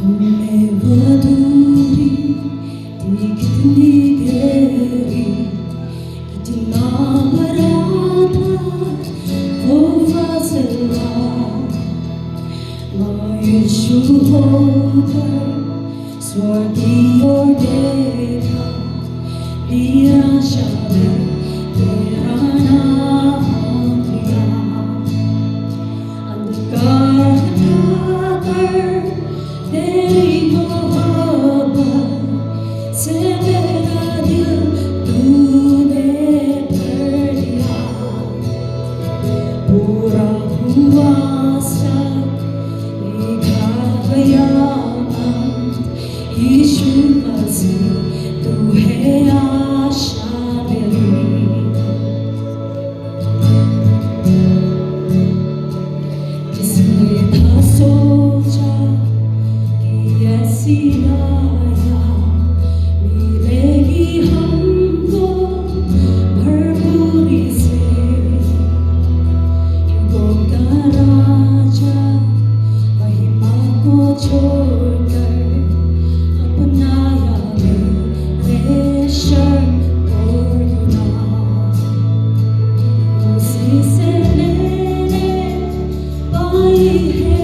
Leva duri di geri di nabarata o fazela ma Yeshu hogar swargi ordeka nirashave terana andriya andkar katar तेरी मोहब्बत से मेरा दिल तूने भर दिया पूरा हुआ सब लिखा गया यीशु मसीह तू है आशा मेरी किसने था सोचा ऐसी आया मिलेगी हमको भरपूरी से युगों का राजा महिमा को छोड़कर अपनाया मेरे शर्म और गुनाह उसी से मैंने पाई है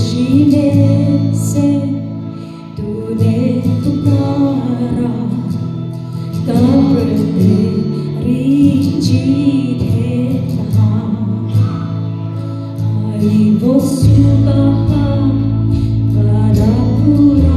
माफी से तूने पुकारा कब्र तेरी जीत है जहाँ आई वो सुबह बड़ा पूरा